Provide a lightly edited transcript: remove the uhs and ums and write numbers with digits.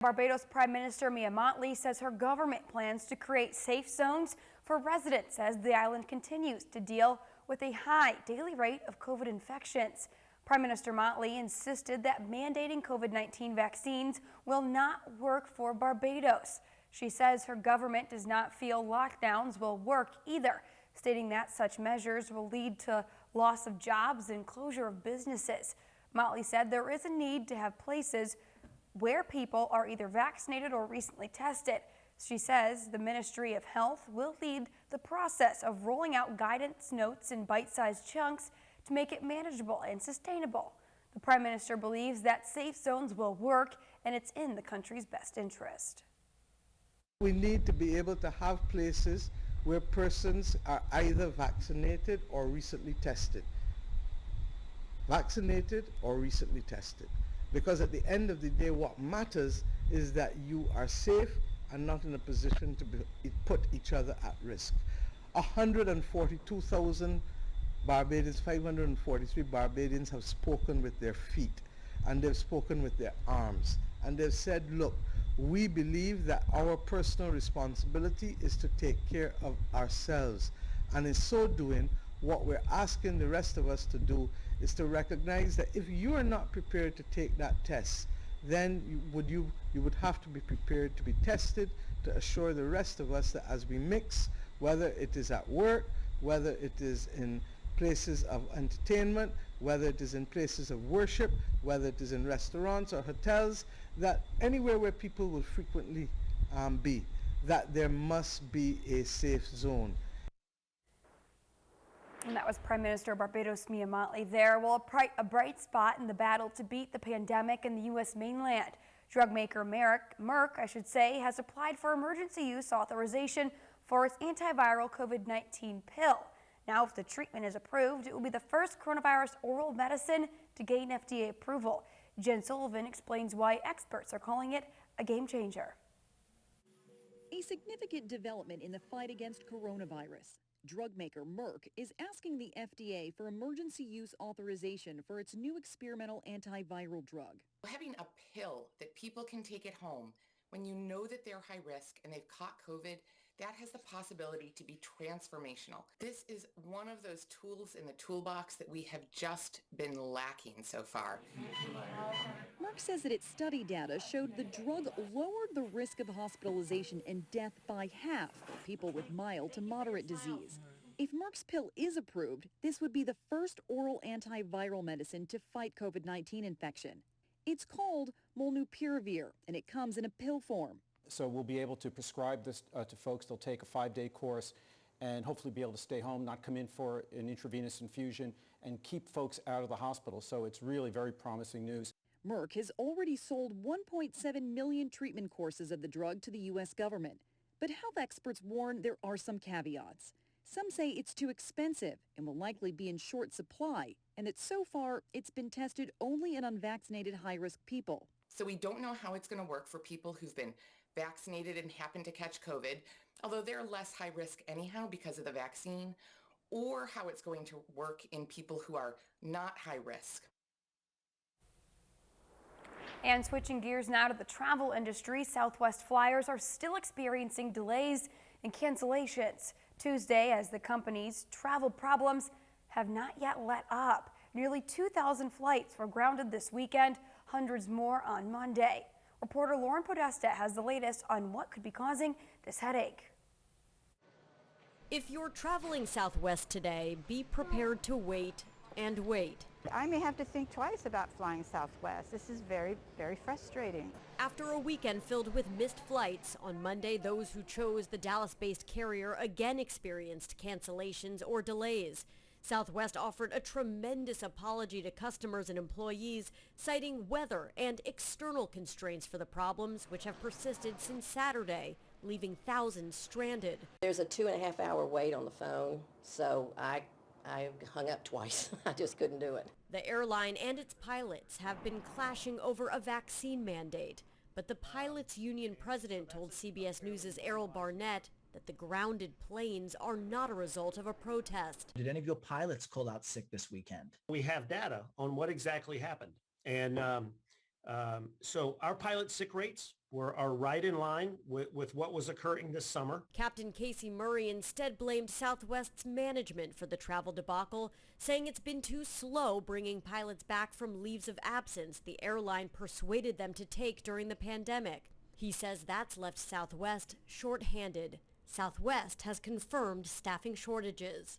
Barbados Prime Minister Mia Mottley says her government plans to create safe zones for residents as the island continues to deal with a high daily rate of COVID infections. Prime Minister Mottley insisted that mandating COVID-19 vaccines will not work for Barbados. She says her government does not feel lockdowns will work either, stating that such measures will lead to loss of jobs and closure of businesses. Mottley said there is a need to have places where people are either vaccinated or recently tested. She says the Ministry of Health will lead the process of rolling out guidance notes in bite-sized chunks to make it manageable and sustainable. The Prime Minister believes that safe zones will work and it's in the country's best interest. We need to be able to have places where persons are either vaccinated or recently tested. Vaccinated or recently tested. Because at the end of the day, what matters is that you are safe and not in a position to put each other at risk. 142,000 Barbadians, 543 Barbadians have spoken with their feet and they've spoken with their arms. And they've said, look, we believe that our personal responsibility is to take care of ourselves. And in so doing, what we're asking the rest of us to do is to recognize that if you are not prepared to take that test, then you would have to be prepared to be tested to assure the rest of us that as we mix, whether it is at work, whether it is in places of entertainment, whether it is in places of worship, whether it is in restaurants or hotels, that anywhere where people will frequently be, that there must be a safe zone. And that was Prime Minister of Barbados Mia Mottley there. Well, a bright spot in the battle to beat the pandemic in the U.S. mainland. Drug maker Merck, has applied for emergency use authorization for its antiviral COVID-19 pill. Now, if the treatment is approved, it will be the first coronavirus oral medicine to gain FDA approval. Jen Sullivan explains why experts are calling it a game changer. A significant development in the fight against coronavirus. Drug maker Merck is asking the FDA for emergency use authorization for its new experimental antiviral drug. Having a pill that people can take at home when you know that they're high risk and they've caught COVID, that has the possibility to be transformational. This is one of those tools in the toolbox that we have just been lacking so far. Merck says that its study data showed the drug lowered the risk of hospitalization and death by half for people with mild to moderate disease. If Merck's pill is approved, this would be the first oral antiviral medicine to fight COVID-19 infection. It's called molnupiravir, and it comes in a pill form. So we'll be able to prescribe this to folks. They'll take a 5-day course and hopefully be able to stay home, not come in for an intravenous infusion, and keep folks out of the hospital. So it's really very promising news. Merck has already sold 1.7 million treatment courses of the drug to the U.S. government. But health experts warn there are some caveats. Some say it's too expensive and will likely be in short supply, and that so far it's been tested only in unvaccinated high-risk people. So we don't know how it's going to work for people who've been vaccinated and happen to catch COVID, although they're less high risk anyhow because of the vaccine, or how it's going to work in people who are not high risk. And switching gears now to the travel industry, Southwest flyers are still experiencing delays and cancellations Tuesday as the company's travel problems have not yet let up. Nearly 2,000 flights were grounded this weekend, hundreds more on Monday. Reporter Lauren Podesta has the latest on what could be causing this headache. If you're traveling Southwest today, be prepared to wait and wait. I may have to think twice about flying Southwest. This is very, very frustrating. After a weekend filled with missed flights, on Monday those who chose the Dallas-based carrier again experienced cancellations or delays. Southwest offered a tremendous apology to customers and employees, citing weather and external constraints for the problems, which have persisted since Saturday, leaving thousands stranded. There's a 2.5-hour wait on the phone, so I hung up twice. I just couldn't do it. The airline and its pilots have been clashing over a vaccine mandate, but the pilots' union president told CBS News' Errol Barnett that the grounded planes are not a result of a protest. Did any of your pilots call out sick this weekend? We have data on what exactly happened. And so our pilot sick rates are right in line with what was occurring this summer. Captain Casey Murray instead blamed Southwest's management for the travel debacle, saying it's been too slow bringing pilots back from leaves of absence the airline persuaded them to take during the pandemic. He says that's left Southwest short-handed. Southwest has confirmed staffing shortages.